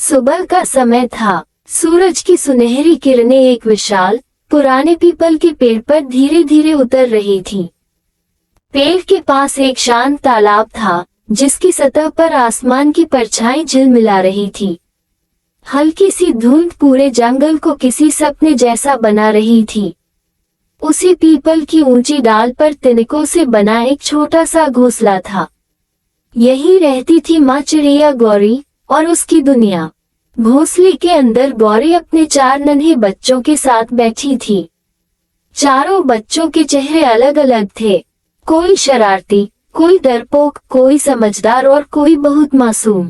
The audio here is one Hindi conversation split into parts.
सुबह का समय था। सूरज की सुनहरी किरणें एक विशाल पुराने पीपल के पेड़ पर धीरे धीरे उतर रही थी। पेड़ के पास एक शांत तालाब था, जिसकी सतह पर आसमान की परछाई झिलमिला रही थी। हल्की सी धुंध पूरे जंगल को किसी सपने जैसा बना रही थी। उसी पीपल की ऊंची डाल पर तिनकों से बना एक छोटा सा घोंसला था। यही रहती थी माँ चिड़िया गौरी और उसकी दुनिया। घोंसले के अंदर गौरी अपने 4 नन्हे बच्चों के साथ बैठी थी। चारों बच्चों के चेहरे अलग अलग थे, कोई शरारती, कोई डरपोक, कोई समझदार और कोई बहुत मासूम।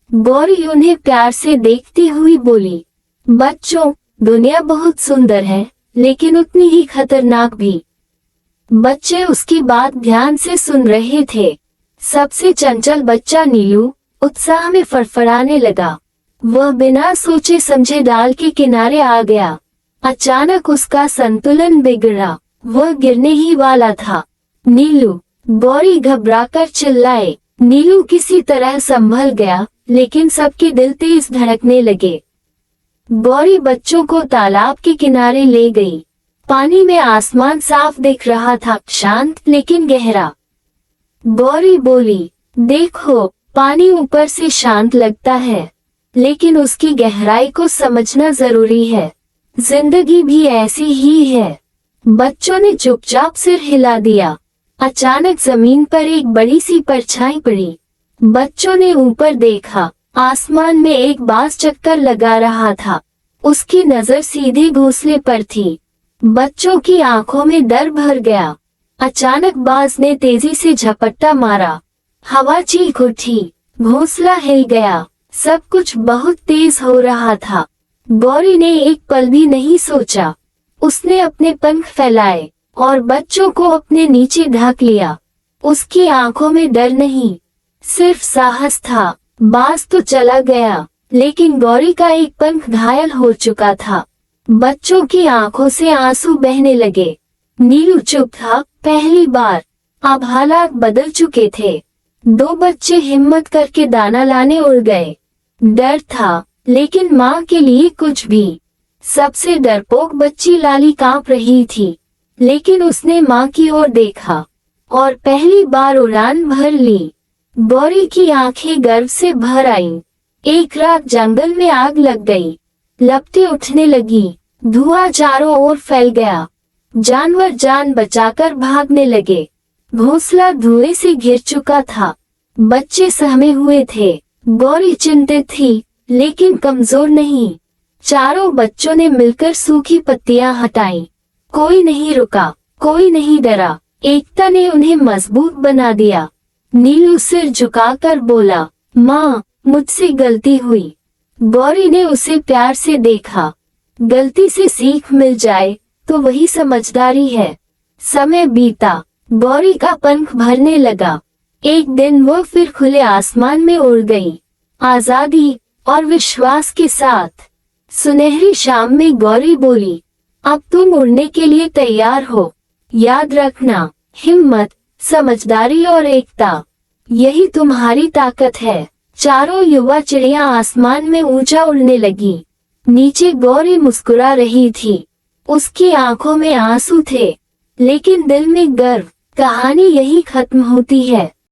गौरी उन्हें प्यार से देखती हुई बोली, बच्चों, दुनिया बहुत सुंदर है, लेकिन उतनी ही खतरनाक भी। बच्चे उसकी बात ध्यान से सुन रहे थे। सबसे चंचल बच्चा नीलू उत्साह में फड़फड़ाने लगा। वह बिना सोचे समझे डाल के किनारे आ गया। अचानक उसका संतुलन बिगड़ा, वह गिरने ही वाला था। नीलू! गौरी घबराकर चिल्लाए। नीलू किसी तरह संभल गया, लेकिन सबके दिल तेज धड़कने लगे। गौरी बच्चों को तालाब के किनारे ले गई। पानी में आसमान साफ दिख रहा था, शांत लेकिन गहरा। गौरी बोली, देखो, पानी ऊपर से शांत लगता है, लेकिन उसकी गहराई को समझना जरूरी है। जिंदगी भी ऐसी ही है। बच्चों ने चुपचाप सिर हिला दिया। अचानक जमीन पर एक बड़ी सी परछाई पड़ी। बच्चों ने ऊपर देखा। आसमान में एक बाज चक्कर लगा रहा था। उसकी नजर सीधे घोंसले पर थी। बच्चों की आंखों में डर भर गया। अचानक बाज ने तेजी से झपट्टा मारा। हवा चीख उठी, घोंसला हिल गया। सब कुछ बहुत तेज हो रहा था। गौरी ने एक पल भी नहीं सोचा। उसने अपने पंख फैलाए और बच्चों को अपने नीचे ढक लिया। उसकी आंखों में डर नहीं, सिर्फ साहस था। बाज तो चला गया, लेकिन गौरी का एक पंख घायल हो चुका था। बच्चों की आंखों से आंसू बहने लगे। नीलू चुप था, पहली बार। अब हालात बदल चुके थे। 2 बच्चे हिम्मत करके दाना लाने उड़ गए। डर था, लेकिन माँ के लिए कुछ भी। सबसे डरपोक बच्ची लाली कांप रही थी, लेकिन उसने माँ की ओर देखा और पहली बार उड़ान भर ली। गौरी की आंखें गर्व से भर आईं। एक रात जंगल में आग लग गई। लपटें उठने लगी, धुआं चारों ओर फैल गया। जानवर जान बचाकर भागने लगे। घोंसला धुएं से घिर चुका था। बच्चे सहमे हुए थे। गौरी चिंतित थी, लेकिन कमजोर नहीं। चारों बच्चों ने मिलकर सूखी पत्तियां हटाई। कोई नहीं रुका, कोई नहीं डरा। एकता ने उन्हें मजबूत बना दिया। नीलू सिर झुकाकर बोला, माँ, मुझसे गलती हुई। गौरी ने उसे प्यार से देखा। गलती से सीख मिल जाए तो वही समझदारी है। समय बीता। गौरी का पंख भरने लगा। एक दिन वो फिर खुले आसमान में उड़ गई, आजादी और विश्वास के साथ। सुनहरी शाम में गौरी बोली, अब तुम उड़ने के लिए तैयार हो। याद रखना, हिम्मत, समझदारी और एकता, यही तुम्हारी ताकत है। चारों युवा चिड़िया आसमान में ऊंचा उड़ने लगी। नीचे गौरी मुस्कुरा रही थी। उसकी आंखों में आंसू थे, लेकिन दिल में गर्व। कहानी यही खत्म होती है।